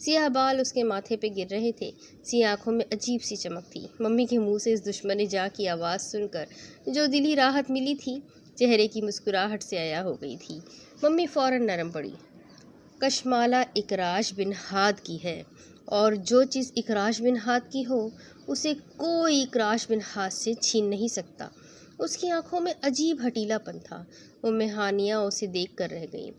سیاہ بال اس کے ماتھے پہ گر رہے تھے، سیاہ آنکھوں میں عجیب سی چمک تھی۔ ممی کے منہ سے اس دشمن جاں کی آواز سن کر جو دلی راحت ملی تھی، چہرے کی مسکراہٹ سے عیا ہو گئی تھی۔ ممی فوراً نرم پڑی۔ کشمالہ اکراش بن ہاد کی ہے، اور جو چیز اکراش بن ہاد کی ہو اسے کوئی اکراش بن ہاد سے چھین نہیں سکتا۔ اس کی آنکھوں میں عجیب ہٹیلا پن تھا۔ ہانیہ اسے دیکھ کر رہ گئی۔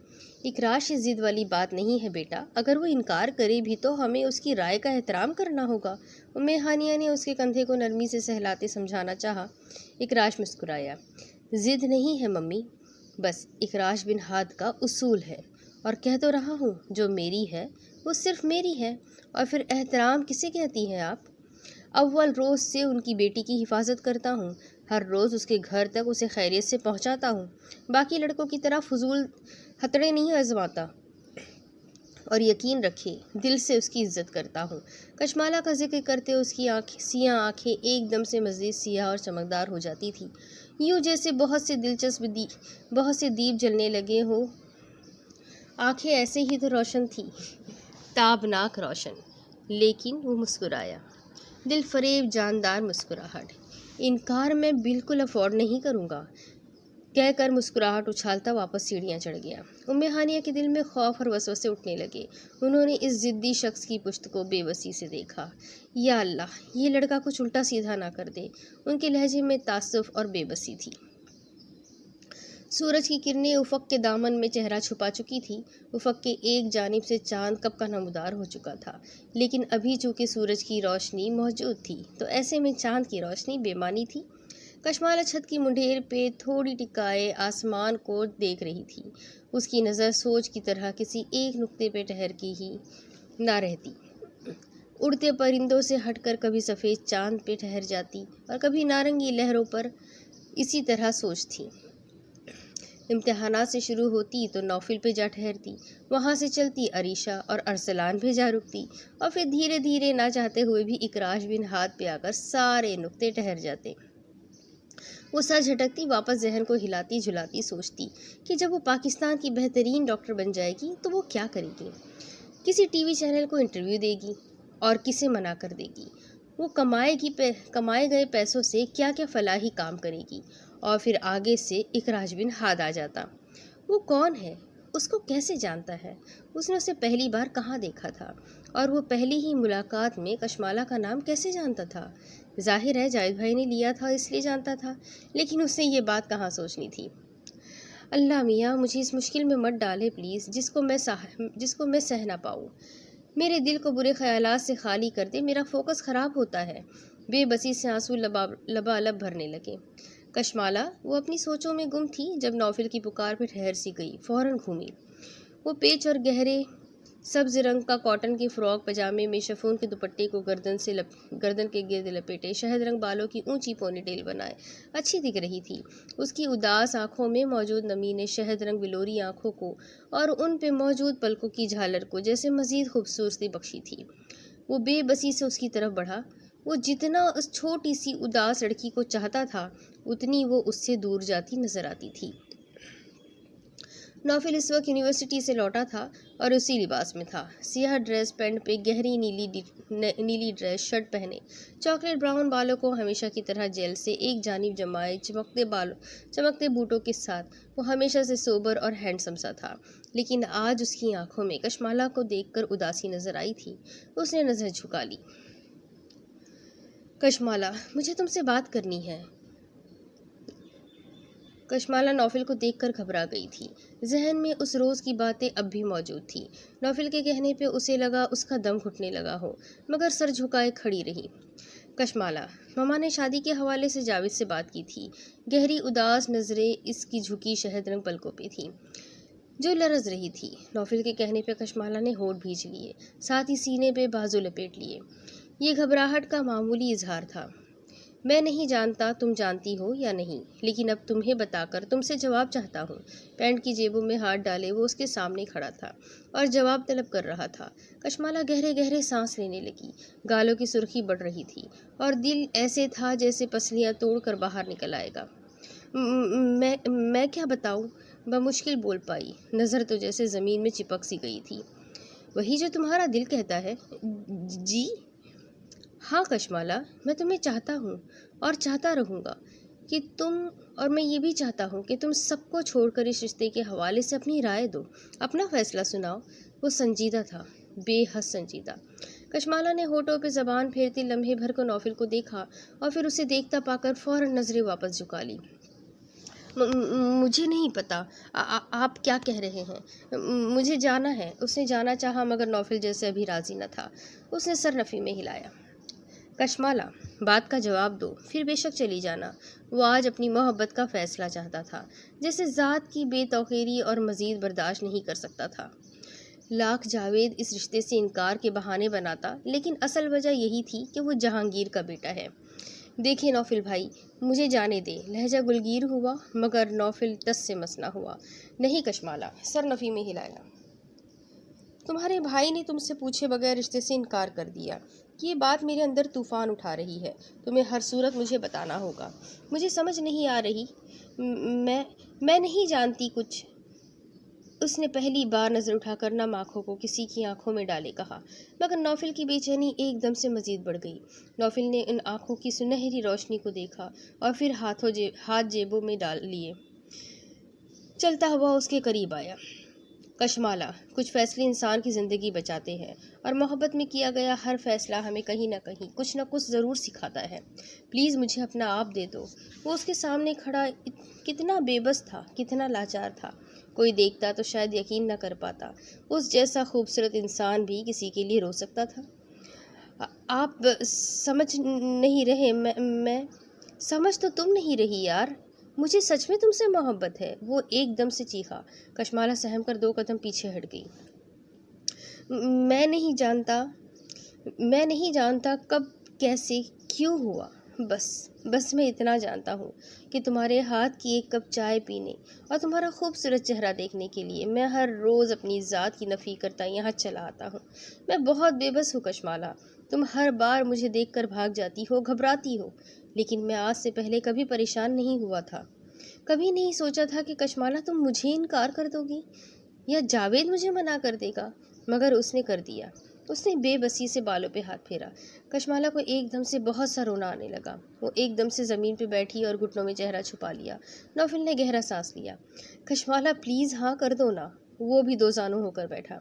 اکراش ضد والی بات نہیں ہے بیٹا، اگر وہ انکار کرے بھی تو ہمیں اس کی رائے کا احترام کرنا ہوگا۔ ہانیہ نے اس کے کندھے کو نرمی سے سہلاتے سمجھانا چاہا۔ اکراش مسکرایا۔ ضد نہیں ہے ممی، بس اکراش بن ہاد کا اصول ہے، اور کہہ تو رہا ہوں جو میری ہے وہ صرف میری ہے، اور پھر احترام کسے کہتی ہیں آپ؟ اول روز سے ان کی بیٹی کی حفاظت کرتا ہوں، ہر روز اس کے گھر تک اسے خیریت سے پہنچاتا ہوں، باقی لڑکوں کی طرح فضول ہتھڑے نہیں آزماتا، اور یقین رکھے دل سے اس کی عزت کرتا ہوں۔ کشمالہ کا ذکر کرتے اس کی سیاہ آنکھیں ایک دم سے مزید سیاہ اور چمکدار ہو جاتی تھی، یوں جیسے بہت سے دیپ جلنے لگے ہوں۔ آنکھیں ایسے ہی تو روشن تھی، تابناک روشن، لیکن وہ مسکرایا، دل فریب جاندار مسکراہٹ۔ انکار میں بالکل افورڈ نہیں کروں گا، کہہ کر مسکراہٹ اچھالتا واپس سیڑھیاں چڑھ گیا۔ ہانیہ کے دل میں خوف اور وسوسے اٹھنے لگے۔ انہوں نے اس ضدی شخص کی پشت کو بے بسی سے دیکھا۔ یا اللہ، یہ لڑکا کچھ الٹا سیدھا نہ کر دے۔ ان کے لہجے میں تعصب اور بے بسی تھی۔ سورج کی کرنیں افق کے دامن میں چہرہ چھپا چکی تھی۔ افق کے ایک جانب سے چاند کب کا نمودار ہو چکا تھا، لیکن ابھی چونکہ سورج کی روشنی موجود تھی تو ایسے میں چاند کی روشنی بے معنی تھی۔ کشمالہ چھت کی منڈھیر پہ تھوڑی ٹکائے آسمان کو دیکھ رہی تھی۔ اس کی نظر سوچ کی طرح کسی ایک نقطے پہ ٹھہر کی ہی نہ رہتی، اڑتے پرندوں سے ہٹ کر کبھی سفید چاند پہ ٹھہر جاتی اور کبھی نارنگی لہروں پر۔ اسی طرح سوچ تھی۔ امتحانات سے شروع ہوتی تو نوفل پہ جا ٹھہرتی، وہاں سے چلتی عریشہ اور ارسلان پہ جا رکتی، اور پھر دھیرے دھیرے نہ چاہتے ہوئے بھی اکراش بن ہاد پہ آ کر سارے نقطے ٹھہر جاتے۔ وہ سر جھٹکتی، واپس ذہن کو ہلاتی جھلاتی سوچتی کہ جب وہ پاکستان کی بہترین ڈاکٹر بن جائے گی تو وہ کیا کرے گی؟ کسی ٹی وی چینل کو انٹرویو دے گی اور کسے منع کر دے گی؟ وہ کمائے گئے پیسوں سے کیا کیا فلاحی کام کرے گی؟ اور پھر آگے سے اکراش بن ہاد آ جاتا۔ وہ کون ہے؟ اس کو کیسے جانتا ہے؟ اس نے اسے پہلی بار کہاں دیکھا تھا؟ اور وہ پہلی ہی ملاقات میں کشمالہ کا نام کیسے جانتا تھا؟ ظاہر ہے جاوید بھائی نے لیا تھا اس لیے جانتا تھا، لیکن اس نے یہ بات کہاں سوچنی تھی؟ اللہ میاں، مجھے اس مشکل میں مت ڈالے پلیز، جس کو میں سہ نہ پاؤں۔ میرے دل کو برے خیالات سے خالی کر دے، میرا فوکس خراب ہوتا ہے۔ بے بسی سے آنسو لبالب بھرنے لگے۔ کشمالہ وہ اپنی سوچوں میں گم تھی جب نوفل کی پکار پہ ٹھہر سی گئی، فوراً گھومی۔ وہ پیچ اور گہرے سبز رنگ کا کاٹن کی فراک پجامے میں شفون کے دوپٹے کو گردن کے گرد لپیٹے، شہد رنگ بالوں کی اونچی پونی ٹیل بنائے اچھی دکھ رہی تھی۔ اس کی اداس آنکھوں میں موجود نمی نے شہد رنگ بلوری آنکھوں کو اور ان پہ موجود پلکوں کی جھالر کو جیسے مزید خوبصورتی بخشی تھی۔ وہ بے بسی سے اس کی طرف بڑھا۔ وہ جتنا اس چھوٹی سی اداس لڑکی کو چاہتا تھا اتنی وہ اس سے دور جاتی نظر آتی تھی۔ نوفل اس وقت یونیورسٹی سے لوٹا تھا اور اسی لباس میں تھا، سیاہ ڈریس پینٹ پہ گہری نیلی ڈریس شرٹ پہنے، چاکلیٹ براؤن بالوں کو ہمیشہ کی طرح جیل سے ایک جانب جمائے، چمکتے بوٹوں کے ساتھ وہ ہمیشہ سے سوبر اور ہینڈسم سا تھا، لیکن آج اس کی آنکھوں میں کشمالہ کو دیکھ کر اداسی نظر آئی تھی۔ اس نے نظر جھکا لی۔ کشمالہ، مجھے تم سے بات کرنی ہے۔ کشمالہ نوفل کو دیکھ کر گھبرا گئی تھی۔ ذہن میں اس روز کی باتیں اب بھی موجود تھیں۔ نوفل کے کہنے پہ اسے لگا اس کا دم گھٹنے لگا ہو، مگر سر جھکائے کھڑی رہی۔ کشمالہ، ماما نے شادی کے حوالے سے جاوید سے بات کی تھی۔ گہری اداس نظریں اس کی جھکی شہد رنگ پلکوں پہ تھیں جو لرز رہی تھی۔ نوفل کے کہنے پہ کشمالہ نے ہونٹ بھینچ لیے، ساتھ ہی سینے پہ بازو لپیٹ لیے۔ یہ گھبراہٹ کا معمولی اظہار تھا۔ میں نہیں جانتا تم جانتی ہو یا نہیں، لیکن اب تمہیں بتا کر تم سے جواب چاہتا ہوں۔ پینٹ کی جیبوں میں ہاتھ ڈالے وہ اس کے سامنے کھڑا تھا اور جواب طلب کر رہا تھا۔ کشمالہ گہرے گہرے سانس لینے لگی، گالوں کی سرخی بڑھ رہی تھی اور دل ایسے تھا جیسے پسلیاں توڑ کر باہر نکل آئے گا۔ میں کیا بتاؤں؟ بمشکل بول پائی، نظر تو جیسے زمین میں چپک سی گئی تھی۔ وہی جو تمہارا دل کہتا ہے۔ جی ہاں کشمالا، میں تمہیں چاہتا ہوں اور چاہتا رہوں گا کہ اور میں یہ بھی چاہتا ہوں کہ تم سب کو چھوڑ کر اس رشتے کے حوالے سے اپنی رائے دو، اپنا فیصلہ سناؤ۔ وہ سنجیدہ تھا، بے حد سنجیدہ۔ کشمالا نے ہونٹوں پہ زبان پھیرتے لمحے بھر کو نوفل کو دیکھا اور پھر اسے دیکھتا پا کر فوراً نظریں واپس جھکا لی۔ مجھے نہیں پتا آپ کیا کہہ رہے ہیں، مجھے جانا ہے۔ اس نے جانا چاہا مگر نوفل جیسے ابھی راضی نہ تھا۔ اس نے سر نفی میں ہلایا۔ کشمالا، بات کا جواب دو، پھر بے شک چلی جانا۔ وہ آج اپنی محبت کا فیصلہ چاہتا تھا، جیسے ذات کی بے توقیری اور مزید برداشت نہیں کر سکتا تھا۔ لاکھ جاوید اس رشتے سے انکار کے بہانے بناتا، لیکن اصل وجہ یہی تھی کہ وہ جہانگیر کا بیٹا ہے۔ دیکھیں نوفل بھائی، مجھے جانے دے۔ لہجہ گلگیر ہوا مگر نوفل ٹس سے مس نہ ہوا۔ نہیں کشمالا، سر نفی میں ہلایا۔ تمہارے بھائی نے تم سے پوچھے بغیر رشتے سے انکار کر دیا۔ یہ بات میرے اندر طوفان اٹھا رہی ہے۔ تمہیں ہر صورت مجھے بتانا ہوگا۔ مجھے سمجھ نہیں آ رہی۔ میں نہیں جانتی کچھ۔ اس نے پہلی بار نظر اٹھا کر نم آنکھوں کو کسی کی آنکھوں میں ڈالے کہا، مگر نوفل کی بے چینی ایک دم سے مزید بڑھ گئی۔ نوفل نے ان آنکھوں کی سنہری روشنی کو دیکھا اور پھر ہاتھ جیبوں میں ڈال لیے چلتا ہوا اس کے قریب آیا۔ کشمالا، کچھ فیصلے انسان کی زندگی بچاتے ہیں، اور محبت میں کیا گیا ہر فیصلہ ہمیں کہیں نہ کچھ ضرور سکھاتا ہے۔ پلیز مجھے اپنا آپ دے دو۔ وہ اس کے سامنے کھڑا کتنا بے بس تھا، کتنا لاچار تھا۔ کوئی دیکھتا تو شاید یقین نہ کر پاتا، اس جیسا خوبصورت انسان بھی کسی کے لیے رو سکتا تھا۔ آپ سمجھ نہیں رہے۔ میں سمجھ تو تم نہیں رہی یار، مجھے سچ میں تم سے محبت ہے، وہ ایک دم سے چیخا۔ کشمالا سہم کر 2 قدم پیچھے ہٹ گئی۔ میں نہیں جانتا کب، کیسے، کیوں ہوا۔ بس میں اتنا جانتا ہوں کہ تمہارے ہاتھ کی ایک کپ چائے پینے اور تمہارا خوبصورت چہرہ دیکھنے کے لیے میں ہر روز اپنی ذات کی نفی کرتا یہاں چلا آتا ہوں۔ میں بہت بے بس ہوں کشمالا، تم ہر بار مجھے دیکھ کر بھاگ جاتی ہو، گھبراتی ہو، لیکن میں آج سے پہلے کبھی پریشان نہیں ہوا تھا۔ کبھی نہیں سوچا تھا کہ کشمالا تم مجھے انکار کر دو گی یا جاوید مجھے منع کر دے گا، مگر اس نے کر دیا۔ اس نے بے بسی سے بالوں پہ ہاتھ پھیرا۔ کشمالا کو ایک دم سے بہت سا رونا آنے لگا۔ وہ ایک دم سے زمین پہ بیٹھی اور گھٹنوں میں چہرہ چھپا لیا۔ نوفل نے گہرا سانس لیا۔ کشمالا پلیز ہاں کر دو نا۔ وہ بھی 2 زانو ہو کر بیٹھا۔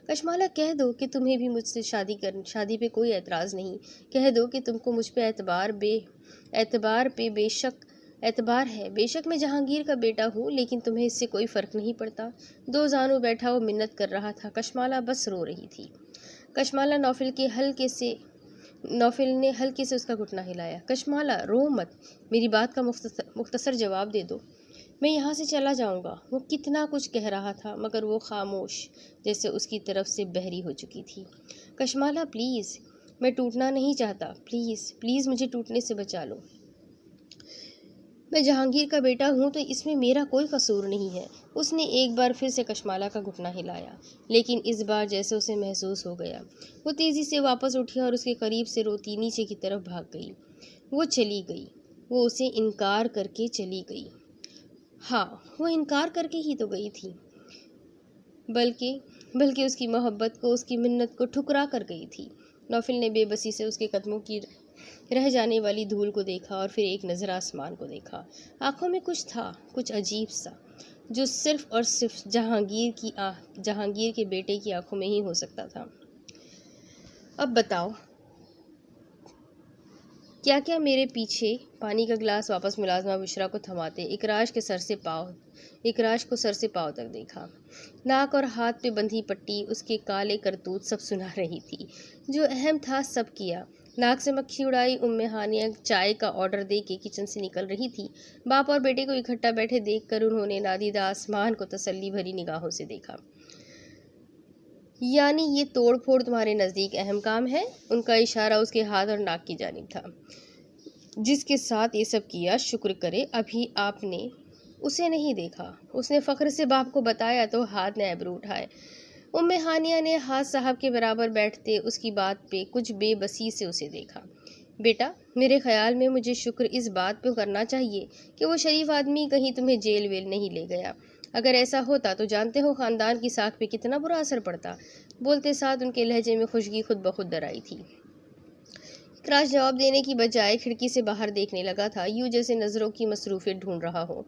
کشمالا کہہ دو کہ تمہیں بھی مجھ سے شادی پہ کوئی اعتراض نہیں۔ کہہ دو کہ تم کو مجھ پہ اعتبار پہ بے شک اعتبار ہے۔ بے شک میں جہانگیر کا بیٹا ہوں، لیکن تمہیں اس سے کوئی فرق نہیں پڑتا۔ 2 زانو بیٹھا وہ منت کر رہا تھا، کشمالا بس رو رہی تھی۔ کشمالا نوفل نے ہلکے سے اس کا گھٹنا ہلایا۔ کشمالا رو مت، میری بات کا مختصر جواب دے دو، میں یہاں سے چلا جاؤں گا۔ وہ کتنا کچھ کہہ رہا تھا مگر وہ خاموش، جیسے اس کی طرف سے بحری ہو چکی تھی۔ کشمالا پلیز، میں ٹوٹنا نہیں چاہتا، پلیز مجھے ٹوٹنے سے بچا لو۔ میں جہانگیر کا بیٹا ہوں تو اس میں میرا کوئی قصور نہیں ہے۔ اس نے ایک بار پھر سے کشمالا کا گھٹنا ہلایا، لیکن اس بار جیسے اسے محسوس ہو گیا۔ وہ تیزی سے واپس اٹھی اور اس کے قریب سے روتی نیچے کی طرف بھاگ گئی۔ وہ چلی گئی، وہ اسے انکار کر کے چلی گئی۔ ہاں، وہ انکار کر کے ہی تو گئی تھی، بلکہ اس کی محبت کو، اس کی منت کو ٹھکرا کر گئی تھی۔ نوفل نے بے بسی سے اس کے قدموں کی رہ جانے والی دھول کو دیکھا اور پھر ایک نظر آسمان کو دیکھا۔ آنکھوں میں کچھ تھا، کچھ عجیب سا، جو صرف اور صرف جہانگیر کے بیٹے کی آنکھوں میں ہی ہو سکتا تھا۔ اب بتاؤ کیا میرے پیچھے؟ پانی کا گلاس واپس ملازمہ بشرا کو تھماتے اکراش کو سر سے پاؤں تک دیکھا۔ ناک اور ہاتھ پہ بندھی پٹی، اس کے کالے کرتوت سب سنا رہی تھی۔ جو اہم تھا سب کیا۔ ناک سے مکھی اڑائی ہانیہ چائے کا آرڈر دے کے کچن سے نکل رہی تھی۔ باپ اور بیٹے کو اکٹھا بیٹھے دیکھ کر انہوں نے نادیدہ آسمان کو تسلی بھری نگاہوں سے دیکھا۔ یعنی یہ توڑ پھوڑ تمہارے نزدیک اہم کام ہے؟ ان کا اشارہ اس کے ہاتھ اور ناک کی جانب تھا۔ جس کے ساتھ یہ سب کیا، شکر کرے ابھی آپ نے اسے نہیں دیکھا۔ اس نے فخر سے باپ کو بتایا تو ہاتھ نے ابرو اٹھائے۔ ہانیہ نے ہاتھ صاحب کے برابر بیٹھتے اس کی بات پہ کچھ بے بسی سے اسے دیکھا۔ بیٹا، میرے خیال میں مجھے شکر اس بات پہ کرنا چاہیے کہ وہ شریف آدمی کہیں تمہیں جیل ویل نہیں لے گیا۔ اگر ایسا ہوتا تو جانتے ہو خاندان کی ساکھ پہ کتنا برا اثر پڑتا۔ بولتے ساتھ ان کے لہجے میں خوشگی خود بخود در آئی تھی۔ اکراش جواب دینے کی بجائے کھڑکی سے باہر دیکھنے لگا تھا، یوں جیسے نظروں کی مصروفیت ڈھونڈ رہا ہو۔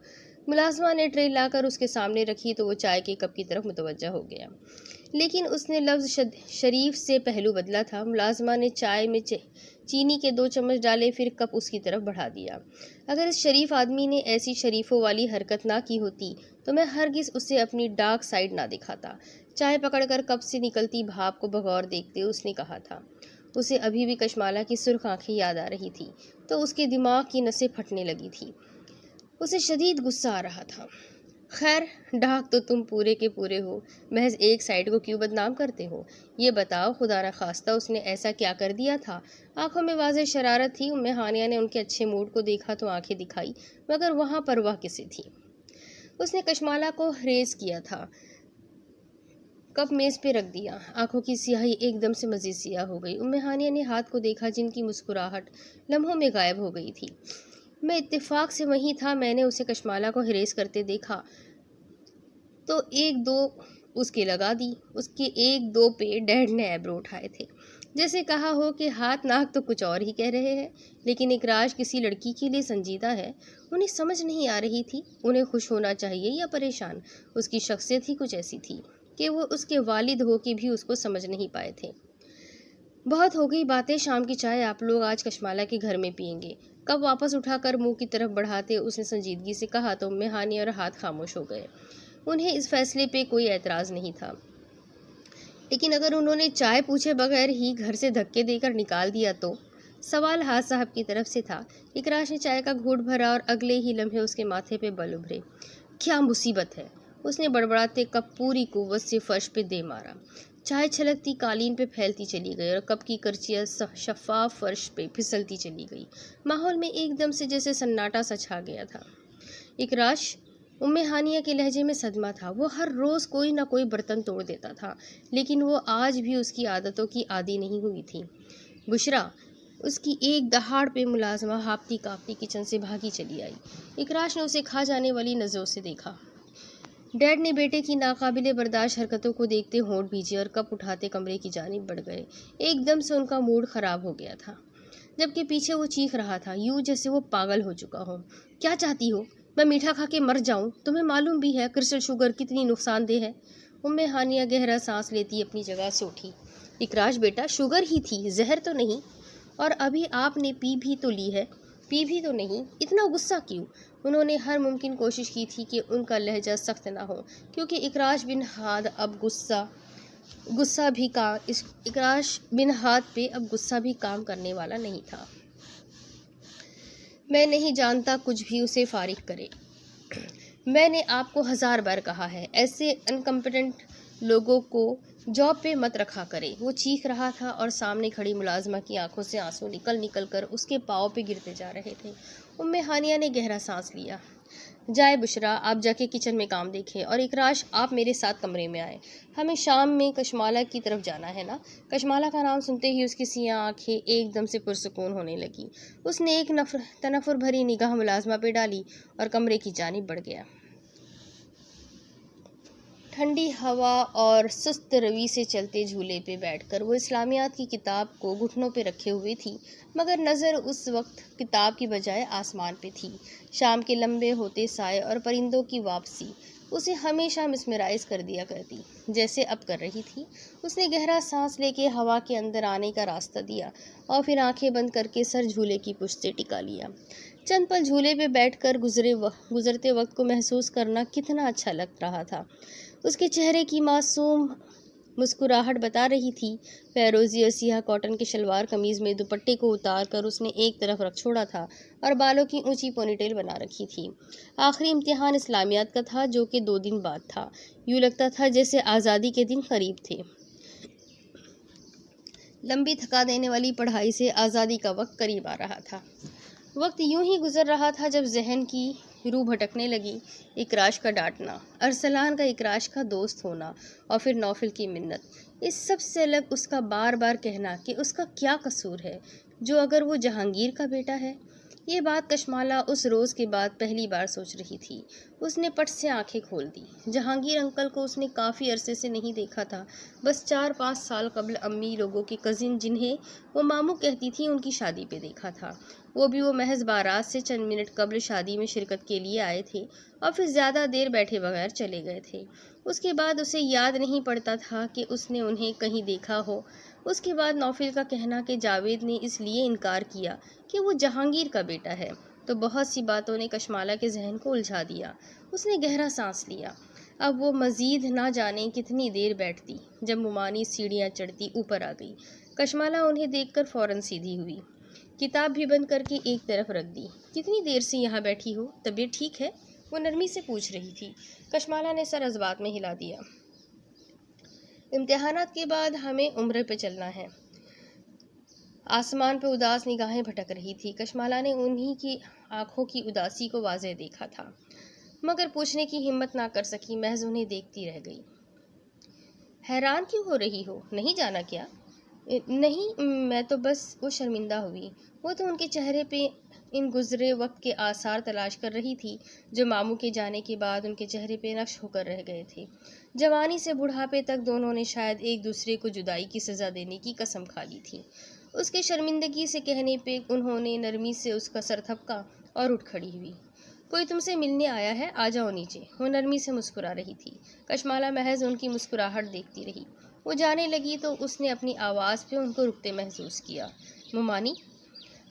ملازمہ نے ٹرے لا کر اس کے سامنے رکھی تو وہ چائے کے کپ کی طرف متوجہ ہو گیا، لیکن اس نے لفظ شریف سے پہلو بدلا تھا۔ ملازمہ نے چائے میں چینی کے 2 چمچ ڈالے، پھر کپ اس کی طرف بڑھا دیا۔ اگر اس شریف آدمی نے ایسی شریفوں والی حرکت نہ کی ہوتی تو میں ہرگز اسے اپنی ڈارک سائیڈ نہ دکھاتا۔ چائے پکڑ کر کپ سے نکلتی بھاپ کو بغور دیکھتے اس نے کہا تھا۔ اسے ابھی بھی کشمالہ کی سرخ آنکھیں یاد آ رہی تھی تو اس کے دماغ کی نسیں پھٹنے لگی تھی۔ اسے شدید غصہ آ رہا تھا۔ خیر، ڈاک تو تم پورے کے پورے ہو، محض ایک سائیڈ کو کیوں بدنام کرتے ہو؟ یہ بتاؤ خدا نخواستہ اس نے ایسا کیا کر دیا تھا؟ آنکھوں میں واضح شرارت تھی۔ ہانیہ نے ان کے اچھے موڈ کو دیکھا تو آنکھیں دکھائی، مگر وہاں پرواہ کسے تھی؟ اس نے کشمالہ کو ریز کیا تھا، کپ میز پہ رکھ دیا۔ آنکھوں کی سیاہی ایک دم سے مزید سیاہ ہو گئی۔ ہانیہ نے ہاتھ کو دیکھا جن کی مسکراہٹ لمحوں میں غائب ہو گئی تھی۔ میں اتفاق سے وہیں تھا، میں نے اسے کشمالہ کو ہریس کرتے دیکھا تو 1-2 اس کے لگا دی۔ اس کے 1-2 پہ ڈیڈ نے ایبرو اٹھائے تھے، جیسے کہا ہو کہ ہاتھ ناک تو کچھ اور ہی کہہ رہے ہیں، لیکن اکراش کسی لڑکی کے لیے سنجیدہ ہے۔ انہیں سمجھ نہیں آ رہی تھی انہیں خوش ہونا چاہیے یا پریشان۔ اس کی شخصیت ہی کچھ ایسی تھی کہ وہ اس کے والد ہو کے بھی اس کو سمجھ نہیں پائے تھے۔ بہت ہو گئی باتیں، شام کی چائے آپ لوگ آج کشمالہ کے گھر میں پئیں گے۔ کپ واپس اٹھا کر منہ کی طرف بڑھاتے اس نے سنجیدگی سے کہا تو ہانیہ اور ہاتھ خاموش ہو گئے۔ انہیں اس فیصلے پہ کوئی اعتراض نہیں تھا، لیکن اگر انہوں نے چائے پوچھے بغیر ہی گھر سے دھکے دے کر نکال دیا تو؟ سوال حاج صاحب کی طرف سے تھا۔ اکراش نے چائے کا گھونٹ بھرا اور اگلے ہی لمحے اس کے ماتھے پہ بل ابھرے۔ کیا مصیبت ہے؟ اس نے بڑبڑاتے کپ پوری قوت سے فرش پہ دے مارا۔ چائے چھلکتی قالین پہ پھیلتی چلی گئی اور کپ کی کرچیاں شفاف فرش پہ پھسلتی چلی گئی۔ ماحول میں ایک دم سے جیسے سناٹا سا چھا گیا تھا۔ اکراش، ہانیہ کے لہجے میں صدمہ تھا۔ وہ ہر روز کوئی نہ کوئی برتن توڑ دیتا تھا، لیکن وہ آج بھی اس کی عادتوں کی عادی نہیں ہوئی تھی۔ بشرا، اس کی ایک دہاڑ پہ ملازمہ ہاپتی کاپتی کچن سے بھاگی چلی آئی۔ اکراش نے اسے کھا جانے والی نظروں سے دیکھا۔ ڈیڈ نے بیٹے کی ناقابل برداشت حرکتوں کو دیکھتے ہونٹ بھیجے اور کپ اٹھاتے کمرے کی جانب بڑھ گئے۔ ایک دم سے ان کا موڈ خراب ہو گیا تھا، جبکہ پیچھے وہ چیخ رہا تھا، یوں جیسے وہ پاگل ہو چکا ہو۔ کیا چاہتی ہو؟ میں میٹھا کھا کے مر جاؤں؟ تمہیں معلوم بھی ہے کرسٹل شوگر کتنی نقصان دہ ہے؟ ہانیہ گہرا سانس لیتی اپنی جگہ سے اٹھی۔ اکراش بیٹا، شوگر ہی تھی، زہر تو نہیں، اور ابھی آپ نے پی بھی تو لی ہے۔ پی بھی تو نہیں، اتنا غصہ کیوں؟ انہوں نے ہر ممکن کوشش کی تھی کہ ان کا لہجہ سخت نہ ہو، کیونکہ اکراش بن ہاد پہ اب غصہ بھی کام کرنے والا نہیں تھا۔ میں نہیں جانتا کچھ بھی اسے فارغ کرے۔ میں نے آپ کو 1000 بار کہا ہے ایسے انکمپیٹنٹ لوگوں کو جاب پہ مت رکھا کرے۔ وہ چیخ رہا تھا اور سامنے کھڑی ملازمہ کی آنکھوں سے آنسو نکل کر اس کے پاؤں پہ گرتے جا رہے تھے۔ ہانیہ نے گہرا سانس لیا۔ جائے بشرا، آپ جا کے کچن میں کام دیکھیں، اور اکراش آپ میرے ساتھ کمرے میں آئیں۔ ہمیں شام میں کشمالہ کی طرف جانا ہے نا؟ کشمالہ کا نام سنتے ہی اس کی سیاہ آنکھیں ایک دم سے پرسکون ہونے لگیں۔ اس نے ایک تنفر بھری نگاہ ملازمہ پہ ڈالی اور کمرے کی جانب بڑھ گیا۔ ٹھنڈی ہوا اور سست روی سے چلتے جھولے پہ بیٹھ کر وہ اسلامیات کی کتاب کو گھٹنوں پہ رکھے ہوئے تھی، مگر نظر اس وقت کتاب کی بجائے آسمان پہ تھی۔ شام کے لمبے ہوتے سائے اور پرندوں کی واپسی اسے ہمیشہ مسمرائز کر دیا کرتی، جیسے اب کر رہی تھی۔ اس نے گہرا سانس لے کے ہوا کے اندر آنے کا راستہ دیا اور پھر آنکھیں بند کر کے سر جھولے کی پشت سے ٹکا لیا۔ چند پل جھولے پہ بیٹھ کر گزرتے وقت کو محسوس کرنا کتنا اچھا لگ رہا تھا۔ اس کے چہرے کی معصوم مسکراہٹ بتا رہی تھی۔ فیروزی اور سیاہ کاٹن کے شلوار قمیض میں دوپٹے کو اتار کر اس نے ایک طرف رکھ چھوڑا تھا اور بالوں کی اونچی پونی ٹیل بنا رکھی تھی۔ آخری امتحان اسلامیات کا تھا، جو کہ 2 دن بعد تھا۔ یوں لگتا تھا جیسے آزادی کے دن قریب تھے۔ لمبی تھکا دینے والی پڑھائی سے آزادی کا وقت قریب آ رہا تھا۔ وقت یوں ہی گزر رہا تھا جب ذہن کی روح بھٹکنے لگی۔ اکراش کا ڈانٹنا، ارسلان کا اکراش کا دوست ہونا، اور پھر نوفل کی منت، اس سب سے الگ اس کا بار بار کہنا کہ اس کا کیا قصور ہے، جو اگر وہ جہانگیر کا بیٹا ہے۔ یہ بات کشمالہ اس روز کے بعد پہلی بار سوچ رہی تھی۔ اس نے پٹ سے آنکھیں کھول دی۔ جہانگیر انکل کو اس نے کافی عرصے سے نہیں دیکھا تھا، بس 4-5 سال قبل امی لوگوں کے کزن جنہیں وہ ماموں کہتی تھی ان کی شادی پہ دیکھا تھا۔ وہ بھی وہ محض بارات سے چند منٹ قبل شادی میں شرکت کے لیے آئے تھے اور پھر زیادہ دیر بیٹھے بغیر چلے گئے تھے۔ اس کے بعد اسے یاد نہیں پڑتا تھا کہ اس نے انہیں کہیں دیکھا ہو۔ اس کے بعد نوفل کا کہنا کہ جاوید نے اس لیے انکار کیا کہ وہ جہانگیر کا بیٹا ہے، تو بہت سی باتوں نے کشمالہ کے ذہن کو الجھا دیا۔ اس نے گہرا سانس لیا۔ اب وہ مزید نہ جانے کتنی دیر بیٹھتی۔ جب ممانی سیڑھیاں چڑھتی اوپر آ گئی، کشمالہ انہیں دیکھ کر فوراً سیدھی ہوئی، کتاب بھی بند کر کے ایک طرف رکھ دی۔ کتنی دیر سے یہاں بیٹھی ہو؟ طبیعت ٹھیک ہے؟ وہ نرمی سے پوچھ رہی تھی۔ کشمالہ نے سر اس بات میں ہلا دیا۔ امتحانات کے بعد ہمیں عمرے پہ چلنا ہے۔ آسمان پہ اداس نگاہیں بھٹک رہی تھی۔ کشمالہ نے انہی کی آنکھوں کی اداسی کو واضح دیکھا تھا، مگر پوچھنے کی ہمت نہ کر سکی، محض انہیں دیکھتی رہ گئی۔ حیران کیوں ہو رہی ہو؟ نہیں جانا کیا؟ نہیں، میں تو بس… وہ شرمندہ ہوئی۔ وہ تو ان کے چہرے پہ ان گزرے وقت کے آثار تلاش کر رہی تھی جو ماموں کے جانے کے بعد ان کے چہرے پہ نقش ہو کر رہ گئے تھے۔ جوانی سے بڑھاپے تک دونوں نے شاید ایک دوسرے کو جدائی کی سزا دینے کی قسم کھا لی تھی۔ اس کے شرمندگی سے کہنے پہ انہوں نے نرمی سے اس کا سر تھپکا اور اٹھ کھڑی ہوئی۔ کوئی تم سے ملنے آیا ہے؟ آ جاؤ نیچے۔ وہ نرمی سے مسکرا رہی تھی۔ کشمالہ محض ان کی مسکراہٹ دیکھتی رہی۔ وہ جانے لگی تو اس نے اپنی آواز پہ ان کو رکتے محسوس کیا۔ ممانی،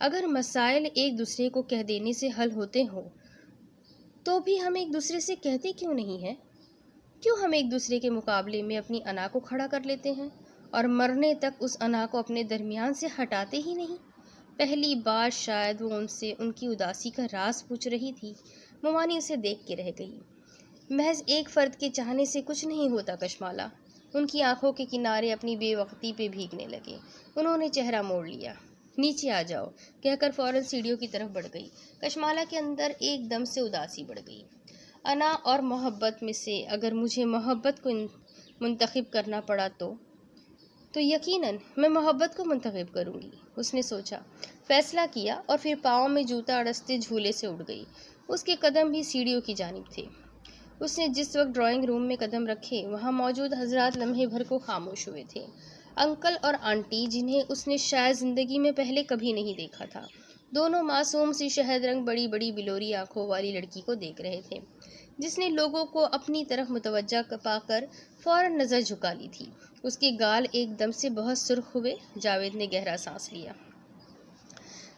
اگر مسائل ایک دوسرے کو کہہ دینے سے حل ہوتے ہوں تو بھی ہم ایک دوسرے سے کہتے کیوں نہیں ہیں؟ کیوں ہم ایک دوسرے کے مقابلے میں اپنی انا کو کھڑا کر لیتے ہیں اور مرنے تک اس انا کو اپنے درمیان سے ہٹاتے ہی نہیں؟ پہلی بار شاید وہ ان سے ان کی اداسی کا راز پوچھ رہی تھی۔ ممانی اسے دیکھ کے رہ گئی۔ محض ایک فرد کے چاہنے سے کچھ نہیں ہوتا کشمالہ۔ ان کی آنکھوں کے کنارے اپنی بے وقتی پہ بھیگنے لگے۔ انہوں نے چہرہ موڑ لیا۔ نیچے آ جاؤ کہہ کر فوراً سیڑھیوں کی طرف بڑھ گئی۔ کشمالہ کے اندر ایک دم سے اداسی بڑھ گئی۔ انا اور محبت میں سے اگر مجھے محبت کو منتخب کرنا پڑا تو یقیناً میں محبت کو منتخب کروں گی، اس نے سوچا، فیصلہ کیا اور پھر پاؤں میں جوتا اڑستے جھولے سے اٹھ گئی۔ اس کے قدم بھی سیڑھیوں کی جانب تھے۔ اس نے جس وقت ڈرائنگ روم میں قدم رکھے وہاں موجود حضرات لمحے بھر کو خاموش ہوئے تھے۔ انکل اور آنٹی، جنہیں اس نے شاید زندگی میں پہلے کبھی نہیں دیکھا تھا، دونوں معصوم سی شہد رنگ بڑی بڑی بلوری آنکھوں والی لڑکی کو دیکھ رہے تھے جس نے لوگوں کو اپنی طرف متوجہ پا کر فوراً نظر جھکا لی تھی۔ اس کے گال ایک دم سے بہت سرخ ہوئے۔ جاوید نے گہرا سانس لیا۔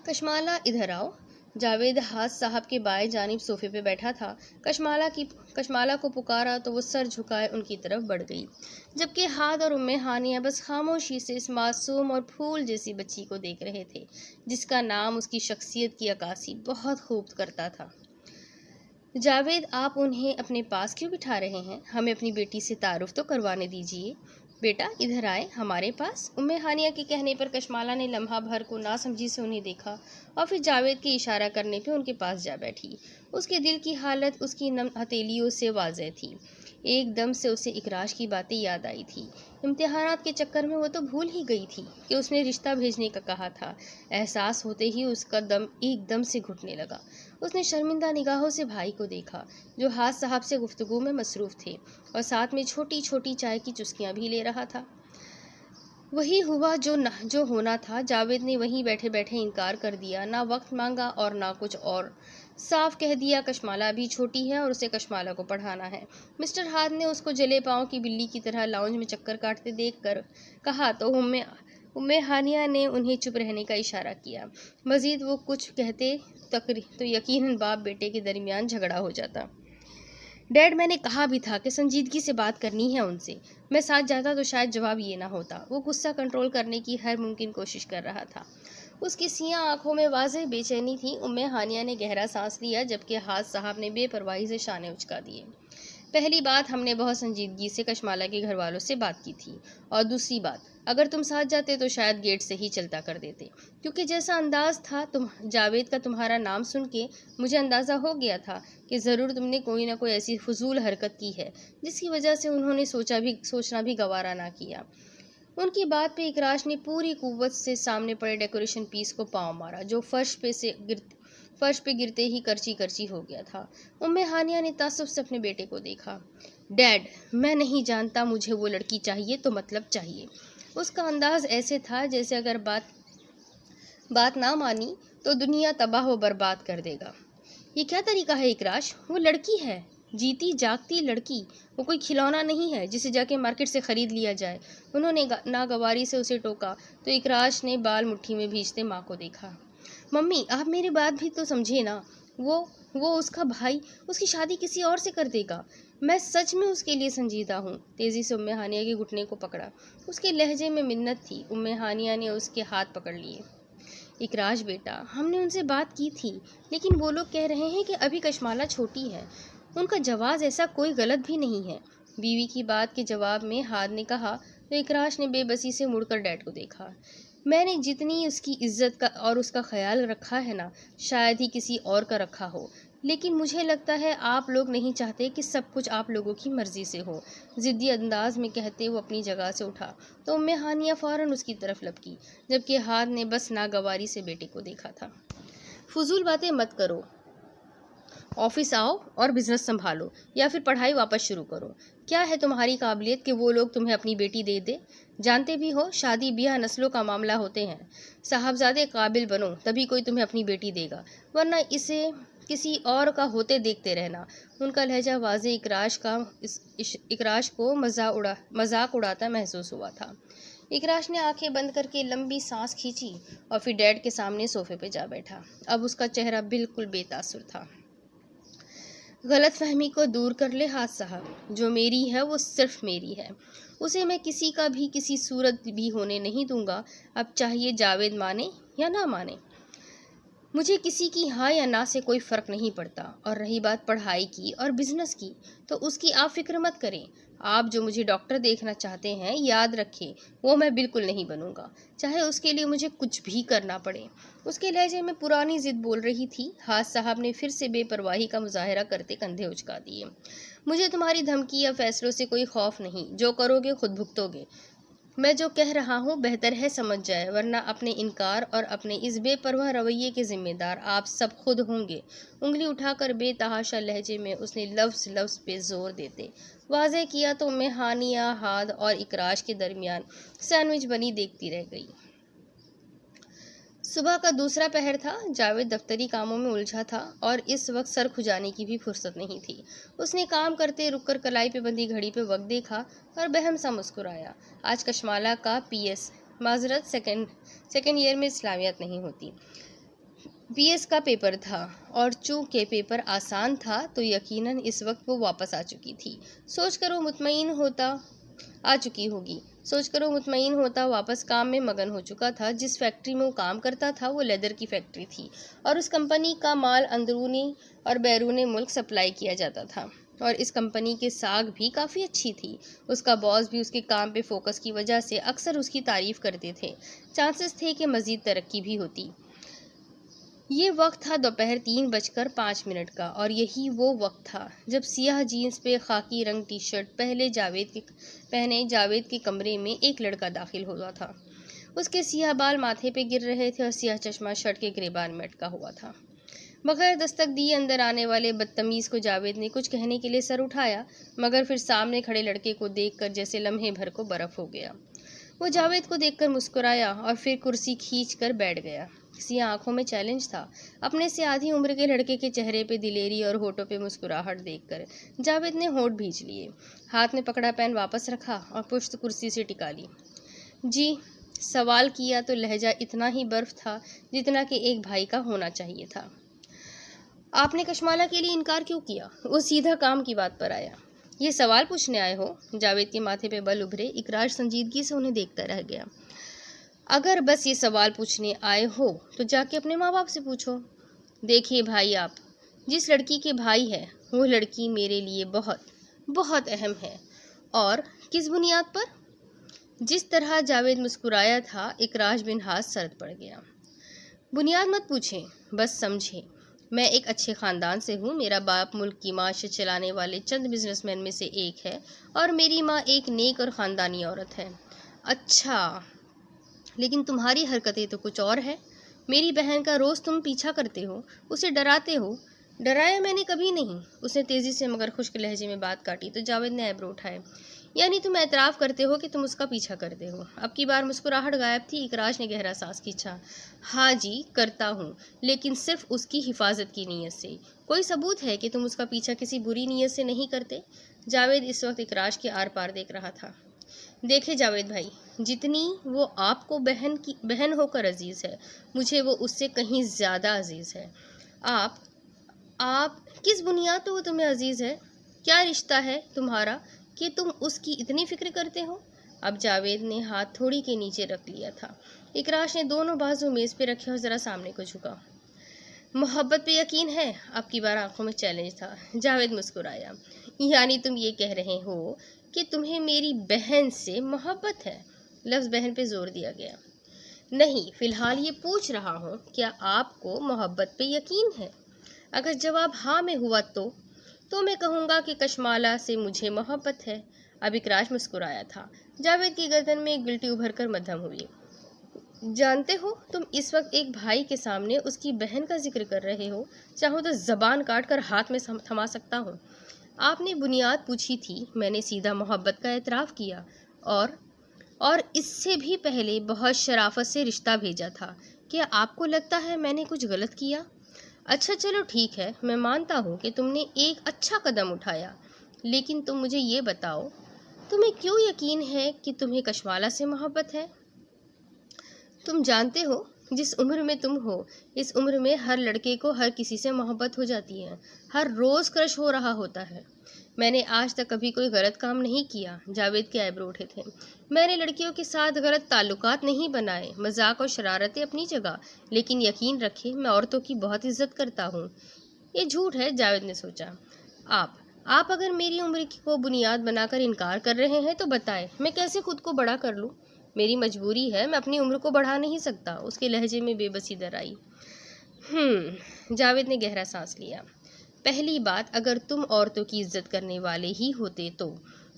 کشمالہ ادھر آؤ۔ جاوید حاج صاحب کے بائیں جانب صوفے پہ بیٹھا تھا۔ کشمالہ کو پکارا تو وہ سر جھکائے ان کی طرف بڑھ گئی، جبکہ ہاد اور ام ہانیہ بس خاموشی سے اس معصوم اور پھول جیسی بچی کو دیکھ رہے تھے جس کا نام اس کی شخصیت کی عکاسی بہت خوب کرتا تھا۔ جاوید، آپ انہیں اپنے پاس کیوں بٹھا رہے ہیں؟ ہمیں اپنی بیٹی سے تعارف تو کروانے دیجیے۔ بیٹا ادھر آئے ہمارے پاس۔ ام ہانیہ کے کہنے پر کشمالہ نے لمحہ بھر کو ناسمجھی سے انہیں دیکھا اور پھر جاوید کے اشارہ کرنے پہ ان کے پاس جا بیٹھی۔ اس کے دل کی حالت اس کی نم ہتھیلیوں سے واضح تھی۔ ایک دم سے اسے اکراش کی باتیں یاد آئی تھی۔ امتحانات کے چکر میں وہ تو بھول ہی گئی تھی کہ اس نے رشتہ بھیجنے کا کہا تھا۔ احساس ہوتے ہی اس کا دم ایک دم سے گھٹنے لگا۔ اس نے شرمندہ نگاہوں سے بھائی کو دیکھا جو حاج صاحب سے گفتگو میں مصروف تھے اور ساتھ میں چھوٹی چھوٹی چائے کی چسکیاں بھی لے رہا تھا۔ وہی ہوا جو ہونا تھا۔ جاوید نے وہیں بیٹھے بیٹھے انکار کر دیا، نہ وقت مانگا اور نہ کچھ اور، صاف کہہ دیا کشمالہ ابھی چھوٹی ہے اور اسے کشمالہ کو پڑھانا ہے۔ مسٹر ہاد نے اس کو جلے پاؤں کی بلی کی طرح لاؤنج میں چکر کاٹتے دیکھ کر کہا تو ام ہانیہ نے انہیں چپ رہنے کا اشارہ کیا۔ مزید وہ کچھ کہتے تو یقیناً باپ بیٹے کے درمیان جھگڑا ہو جاتا۔ ڈیڈ، میں نے کہا بھی تھا کہ سنجیدگی سے بات کرنی ہے ان سے۔ میں ساتھ جاتا تو شاید جواب یہ نہ ہوتا۔ وہ غصہ کنٹرول کرنے کی ہر ممکن کوشش کر رہا تھا۔ اس کی سیاہ آنکھوں میں واضح بے چینی تھی۔ ام ہانیہ نے گہرا سانس لیا جبکہ حاج صاحب نے بے پرواہی سے شانے اچکا دیے۔ پہلی بات، ہم نے بہت سنجیدگی سے کشمالہ کے گھر والوں سے بات کی تھی، اور دوسری بات، اگر تم ساتھ جاتے تو شاید گیٹ سے ہی چلتا کر دیتے، کیونکہ جیسا انداز تھا جاوید کا تمہارا نام سن کے مجھے اندازہ ہو گیا تھا کہ ضرور تم نے کوئی نہ کوئی ایسی فضول حرکت کی ہے جس کی وجہ سے انہوں نے سوچنا بھی گوارا نہ کیا۔ ان کی بات پہ اکراش نے پوری قوت سے سامنے پڑے ڈیکوریشن پیس کو پاؤں مارا جو فرش پہ گرتے ہی کرچی کرچی ہو گیا تھا۔ ہانیہ نے تعصب سے اپنے بیٹے کو دیکھا۔ ڈیڈ، میں نہیں جانتا، مجھے وہ لڑکی چاہیے تو مطلب چاہیے۔ اس کا انداز ایسے تھا جیسے اگر بات نہ مانی تو دنیا تباہ و برباد کر دے گا۔ یہ کیا طریقہ ہے اکراش؟ وہ لڑکی ہے، جیتی جاگتی لڑکی، وہ کوئی کھلونا نہیں ہے جسے جا کے مارکیٹ سے خرید لیا جائے۔ انہوں نے ناگواری سے اسے ٹوکا تو اکراش نے بال مٹھی میں بھیجتے ماں کو دیکھا۔ ممی، آپ میری بات بھی تو سمجھے نا، وہ اس کا بھائی اس کی شادی کسی اور سے کر دے گا۔ میں سچ میں اس کے لیے سنجیدہ ہوں۔ تیزی سے ہانیہ کے گھٹنے کو پکڑا۔ اس کے لہجے میں منت تھی۔ ہانیہ نے اس کے ہاتھ پکڑ لیے۔ اکراش بیٹا، ہم نے ان سے بات کی تھی، لیکن وہ لوگ کہہ رہے ہیں کہ ابھی کشمالہ چھوٹی ہے۔ ان کا جواز ایسا کوئی غلط بھی نہیں ہے۔ بیوی کی بات کے جواب میں ہاد نے کہا تو اکراش نے بے بسی سے مڑ کر ڈیڈ کو دیکھا۔ میں نے جتنی اس کی عزت کا اور اس کا خیال رکھا ہے نا، شاید ہی کسی اور کا رکھا ہو، لیکن مجھے لگتا ہے آپ لوگ نہیں چاہتے کہ سب کچھ آپ لوگوں کی مرضی سے ہو، ضدی انداز میں کہتے وہ اپنی جگہ سے اٹھا تو ہانیہ فوراً اس کی طرف لپکی، جبکہ ہاد نے بس ناگواری سے بیٹے کو دیکھا تھا۔ فضول باتیں مت کرو، آفس آؤ اور بزنس سنبھالو یا پھر پڑھائی واپس شروع کرو۔ کیا ہے تمہاری قابلیت کہ وہ لوگ تمہیں اپنی بیٹی دے دے؟ جانتے بھی ہو شادی بیاہ نسلوں کا معاملہ ہوتے ہیں۔ صاحبزادے قابل بنو تبھی کوئی تمہیں اپنی بیٹی دے گا، ورنہ اسے کسی اور کا ہوتے دیکھتے رہنا۔ ان کا لہجہ واضح اکراش کو مذاق اڑاتا محسوس ہوا تھا۔ اکراش نے آنکھیں بند کر کے لمبی سانس کھینچی اور پھر ڈیڈ کے سامنے صوفے پہ جا بیٹھا۔ اب اس کا چہرہ بالکل بے تاثر تھا۔ غلط فہمی کو دور کر لے ہاد صاحب، جو میری ہے وہ صرف میری ہے، اسے میں کسی کا بھی کسی صورت بھی ہونے نہیں دوں گا، اب چاہیے جاوید مانے یا نہ مانے۔ مجھے کسی کی ہاں یا نہ سے کوئی فرق نہیں پڑتا، اور رہی بات پڑھائی کی اور بزنس کی تو اس کی آپ فکر مت کریں۔ آپ جو مجھے ڈاکٹر دیکھنا چاہتے ہیں، یاد رکھیں وہ میں بالکل نہیں بنوں گا، چاہے اس کے لیے مجھے کچھ بھی کرنا پڑے۔ اس کے لہجے میں پرانی ضد بول رہی تھی۔ ہاد صاحب نے پھر سے بے پرواہی کا مظاہرہ کرتے کندھے اچکا دیے۔ مجھے تمہاری دھمکی یا فیصلوں سے کوئی خوف نہیں، جو کرو گے خود بھگتو گے۔ میں جو کہہ رہا ہوں بہتر ہے سمجھ جائے، ورنہ اپنے انکار اور اپنے اس بے پرواہ رویے کے ذمہ دار آپ سب خود ہوں گے۔ انگلی اٹھا کر بے تحاشا لہجے میں اس نے لفظ پہ زور دیتے واضح کیا تو ہانیہ ہاد اور اکراش کے درمیان سینڈوچ بنی دیکھتی رہ گئی۔ صبح کا دوسرا پہر تھا۔ جاوید دفتری کاموں میں الجھا تھا اور اس وقت سر کھجانے کی بھی فرصت نہیں تھی۔ اس نے کام کرتے رک کر کلائی پہ بندھی گھڑی پہ وقت دیکھا اور بہم سا مسکرایا۔ آج کشمالہ کا PS، معذرت سیکنڈ ایئر میں اسلامیات نہیں ہوتی، PS کا پیپر تھا، اور چونکہ پیپر آسان تھا تو یقیناً اس وقت وہ واپس آ چکی تھی۔ سوچ کر وہ مطمئن ہوتا واپس کام میں مگن ہو چکا تھا۔ جس فیکٹری میں وہ کام کرتا تھا وہ لیدر کی فیکٹری تھی، اور اس کمپنی کا مال اندرونی اور بیرون ملک سپلائی کیا جاتا تھا، اور اس کمپنی کی ساکھ بھی کافی اچھی تھی۔ اس کا باس بھی اس کے کام پہ فوکس کی وجہ سے اکثر اس کی تعریف کرتے تھے۔ چانسز تھے کہ مزید ترقی بھی ہوتی۔ یہ وقت تھا دوپہر 3:05 کا، اور یہی وہ وقت تھا جب سیاہ جینس پہ خاکی رنگ ٹی شرٹ پہنے جاوید کے کمرے میں ایک لڑکا داخل ہوا تھا۔ اس کے سیاہ بال ماتھے پہ گر رہے تھے اور سیاہ چشمہ شرٹ کے گریبان میں اٹکا ہوا تھا۔ بغیر دستک دیے اندر آنے والے بدتمیز کو جاوید نے کچھ کہنے کے لیے سر اٹھایا، مگر پھر سامنے کھڑے لڑکے کو دیکھ کر جیسے لمحے بھر کو برف ہو گیا۔ وہ جاوید کو دیکھ کر مسکرایا اور پھر کرسی کھینچ کر بیٹھ گیا۔ سیاہ آنکھوں میں چیلنج تھا۔ اپنے سے آدھی عمر کے لڑکے کے چہرے پہ دلیری اور ہونٹوں پہ مسکراہٹ دیکھ کر جاوید نے ہونٹ بھینچ لیے، ہاتھ میں پکڑا پین واپس رکھا اور پشت کرسی سے ٹکا لی۔ جی؟ سوال کیا تو لہجہ اتنا ہی برف تھا جتنا کہ ایک بھائی کا ہونا چاہیے تھا۔ آپ نے کشمالہ کے لیے انکار کیوں کیا؟ وہ سیدھا کام کی بات پر آیا۔ یہ سوال پوچھنے آئے ہو؟ جاوید کے ماتھے پہ بل ابھرے۔ اکراش سنجیدگی سے انہیں دیکھتا رہ گیا۔ اگر بس یہ سوال پوچھنے آئے ہو تو جا کے اپنے ماں باپ سے پوچھو۔ دیکھیے بھائی، آپ جس لڑکی کے بھائی ہے وہ لڑکی میرے لیے بہت بہت اہم ہے۔ اور کس بنیاد پر؟ جس طرح جاوید مسکرایا تھا، اکراش بن ہاس سرد پڑ گیا۔ بنیاد مت پوچھیں، بس سمجھیں۔ میں ایک اچھے خاندان سے ہوں۔ میرا باپ ملک کی معیشت چلانے والے چند بزنس مین میں سے ایک ہے، اور میری ماں ایک نیک اور خاندانی عورت ہے۔ اچھا، لیکن تمہاری حرکتیں تو کچھ اور ہے۔ میری بہن کا روز تم پیچھا کرتے ہو، اسے ڈراتے ہو۔ ڈرایا میں نے کبھی نہیں، اس نے تیزی سے مگر خشک لہجے میں بات کاٹی تو جاوید نے ایبرو اٹھائے۔ یعنی تم اعتراف کرتے ہو کہ تم اس کا پیچھا کرتے ہو؟ اب کی بار مسکراہٹ غائب تھی۔ اکراش نے گہرا سانس کھینچا۔ ہاں جی کرتا ہوں، لیکن صرف اس کی حفاظت کی نیت سے۔ کوئی ثبوت ہے کہ تم اس کا پیچھا کسی بری نیت سے نہیں کرتے؟ جاوید اس وقت اکراش کے آر پار دیکھ رہا تھا۔ دیکھے جاوید بھائی، جتنی وہ آپ کو بہن ہو کر عزیز ہے، مجھے وہ اس سے کہیں زیادہ عزیز ہے۔ آپ کس بنیاد پہ وہ تمہیں عزیز ہے؟ کیا رشتہ ہے تمہارا کہ تم اس کی اتنی فکر کرتے ہو؟ اب جاوید نے ہاتھ تھوڑی کے نیچے رکھ لیا تھا۔ اکراش نے دونوں بازو میز پہ رکھے اور ذرا سامنے کو جھکا۔ محبت پہ یقین ہے؟ اب کی بار آنکھوں میں چیلنج تھا۔ جاوید مسکرایا۔ یعنی تم یہ کہہ رہے ہو کہ تمہیں میری بہن سے محبت ہے؟ لفظ بہن پہ زور دیا گیا۔ نہیں، فی الحال یہ پوچھ رہا ہوں، کیا آپ کو محبت پہ یقین ہے؟ اگر جواب ہاں میں ہوا تو میں کہوں گا کہ کشمالہ سے مجھے محبت ہے۔ اب اکراش مسکرایا تھا۔ جاوید کی گردن میں ایک گلٹی ابھر کر مدھم ہوئی۔ جانتے ہو، تم اس وقت ایک بھائی کے سامنے اس کی بہن کا ذکر کر رہے ہو۔ چاہو تو زبان کاٹ کر ہاتھ میں تھما سکتا ہوں۔ آپ نے بنیاد پوچھی تھی، میں نے سیدھا محبت کا اعتراف کیا، اور اس سے بھی پہلے بہت شرافت سے رشتہ بھیجا تھا۔ کیا آپ کو لگتا ہے میں نے کچھ غلط کیا؟ اچھا چلو ٹھیک ہے، میں مانتا ہوں کہ تم نے ایک اچھا قدم اٹھایا، لیکن تم مجھے یہ بتاؤ، تمہیں کیوں یقین ہے کہ تمہیں کشمالہ سے محبت ہے؟ تم جانتے ہو، جس عمر میں تم ہو، اس عمر میں ہر لڑکے کو ہر کسی سے محبت ہو جاتی ہے، ہر روز کرش ہو رہا ہوتا ہے۔ میں نے آج تک کبھی کوئی غلط کام نہیں کیا۔ جاوید کے ایبرو اٹھے تھے۔ میں نے لڑکیوں کے ساتھ غلط تعلقات نہیں بنائے۔ مذاق اور شرارتیں اپنی جگہ، لیکن یقین رکھیں میں عورتوں کی بہت عزت کرتا ہوں۔ یہ جھوٹ ہے، جاوید نے سوچا۔ آپ اگر میری عمر کو بنیاد بنا کر انکار کر رہے ہیں تو بتائیں میں کیسے خود کو بڑا کر لوں؟ میری مجبوری ہے، میں اپنی عمر کو بڑھا نہیں سکتا۔ اس کے لہجے میں بے بسی در آئی۔ جاوید نے گہرا سانس لیا۔ پہلی بات، اگر تم عورتوں کی عزت کرنے والے ہی ہوتے تو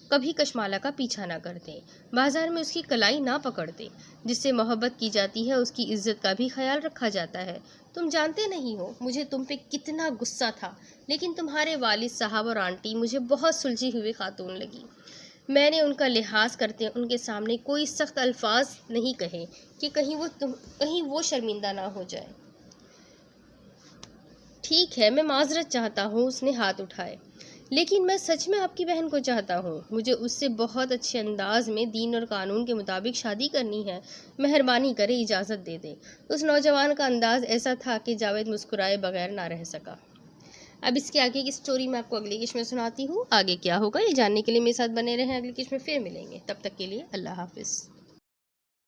کبھی کشمالہ کا پیچھا نہ کرتے، بازار میں اس کی کلائی نہ پکڑتے۔ جس سے محبت کی جاتی ہے اس کی عزت کا بھی خیال رکھا جاتا ہے۔ تم جانتے نہیں ہو مجھے تم پہ کتنا غصہ تھا، لیکن تمہارے والد صاحب اور آنٹی مجھے بہت سلجھی ہوئی خاتون لگی۔ میں نے ان کا لحاظ کرتے ان کے سامنے کوئی سخت الفاظ نہیں کہے کہ کہیں وہ شرمندہ نہ ہو جائے۔ ٹھیک ہے، میں معذرت چاہتا ہوں، اس نے ہاتھ اٹھائے، لیکن میں سچ میں آپ کی بہن کو چاہتا ہوں۔ مجھے اس سے بہت اچھے انداز میں دین اور قانون کے مطابق شادی کرنی ہے۔ مہربانی کرے اجازت دے دیں۔ اس نوجوان کا انداز ایسا تھا کہ جاوید مسکرائے بغیر نہ رہ سکا۔ اب اس کے آگے کی سٹوری میں آپ کو اگلی قسط میں سناتی ہوں۔ آگے کیا ہوگا یہ جاننے کے لیے میرے ساتھ بنے رہیں۔ اگلی قسط میں پھر ملیں گے، تب تک کے لیے اللہ حافظ۔